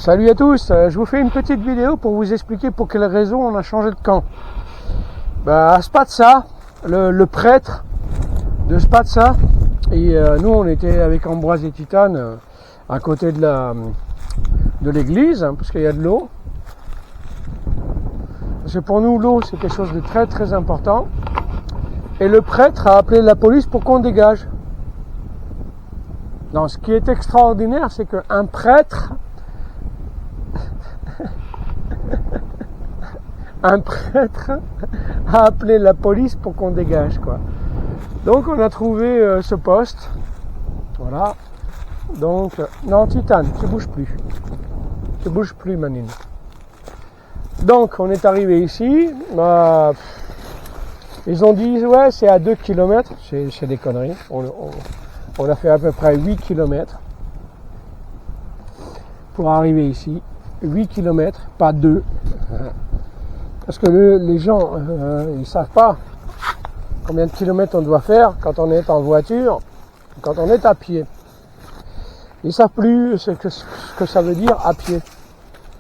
Salut à tous, je vous fais une petite vidéo pour vous expliquer pour quelle raison on a changé de camp. À Spatsa, le prêtre de Spatsa, et nous on était avec Ambroise et Titane à côté de l'église, parce qu'il y a de l'eau. Parce que pour nous l'eau c'est quelque chose de très très important. Et le prêtre a appelé la police pour qu'on dégage. Non, ce qui est extraordinaire, c'est qu'un prêtre a appelé la police pour qu'on dégage, quoi. Donc on a trouvé ce poste. Voilà. Donc, non, Titane, tu bouges plus. Tu bouges plus, Manine. Donc on est arrivé ici. Ils ont dit, ouais, c'est à 2 km. C'est des conneries. On a fait à peu près 8 km pour arriver ici. 8 km, pas 2. Parce que les gens, ils savent pas combien de kilomètres on doit faire quand on est en voiture, quand on est à pied. Ils savent plus ce que ça veut dire à pied.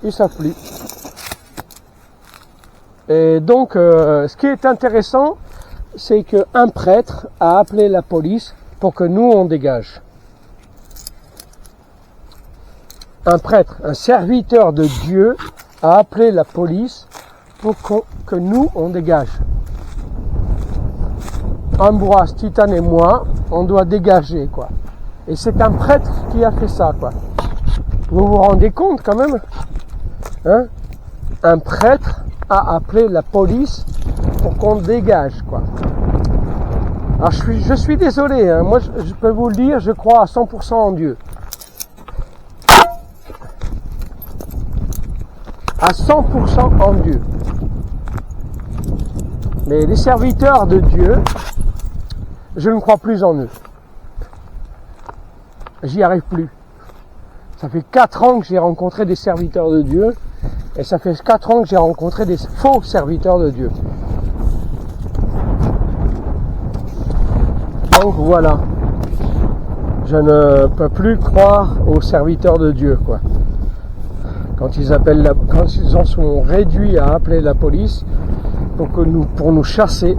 Ils savent plus. Et donc, ce qui est intéressant, c'est qu'un prêtre a appelé la police pour que nous on dégage. Un prêtre, un serviteur de Dieu a appelé la police pour que nous on dégage. Ambroise, Titane et moi, on doit dégager, quoi. Et c'est un prêtre qui a fait ça, quoi. Vous vous rendez compte quand même, hein? Un prêtre a appelé la police pour qu'on dégage, quoi. Alors je suis désolé, hein. Moi je peux vous le dire, je crois à 100% en Dieu. À 100% en Dieu. Mais les serviteurs de Dieu, je ne crois plus en eux. J'y arrive plus. Ça fait 4 ans que j'ai rencontré des serviteurs de Dieu, et ça fait 4 ans que j'ai rencontré des faux serviteurs de Dieu. Donc voilà. Je ne peux plus croire aux serviteurs de Dieu, quoi. Quand ils en sont réduits à appeler la police pour nous chasser,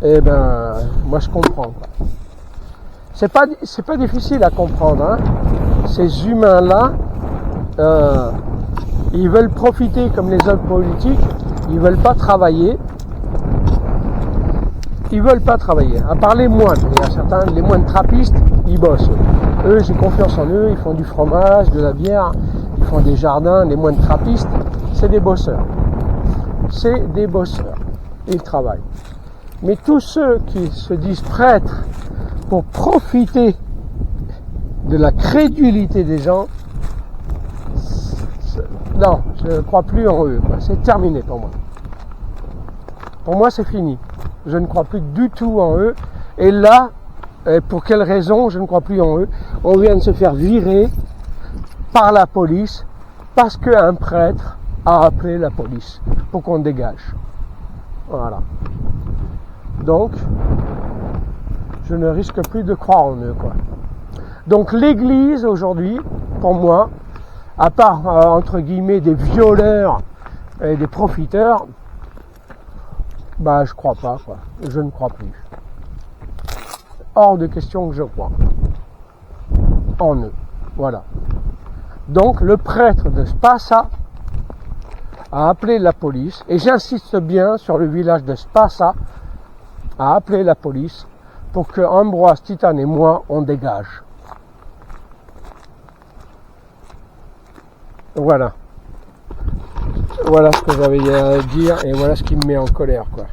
eh ben, moi je comprends, quoi. C'est pas difficile à comprendre, hein. Ces humains-là, ils veulent profiter comme les hommes politiques, ils veulent pas travailler. Ils veulent pas travailler, à part les moines. Il y a certains, les moines trappistes, ils bossent. Eux, j'ai confiance en eux, ils font du fromage, de la bière, ils font des jardins. Les moines trappistes, c'est des bosseurs. C'est des bosseurs. Ils travaillent. Mais tous ceux qui se disent prêtres pour profiter de la crédulité des gens, non, je ne crois plus en eux. C'est terminé pour moi. Pour moi, c'est fini. Je ne crois plus du tout en eux. Et là, pour quelle raison je ne crois plus en eux? On vient de se faire virer par la police parce qu'un prêtre a appelé la police pour qu'on dégage. Voilà. Donc, je ne risque plus de croire en eux, quoi. Donc l'église aujourd'hui, pour moi, à part entre guillemets des violeurs et des profiteurs, je crois pas, quoi. Je ne crois plus. Hors de question que je crois en eux. Voilà. Donc le prêtre de Spatsa a appelé la police, et j'insiste bien sur le village de Spatsa, a appelé la police pour que Ambroise, Titane et moi on dégage. Voilà. Voilà ce que j'avais à dire, et voilà ce qui me met en colère, quoi.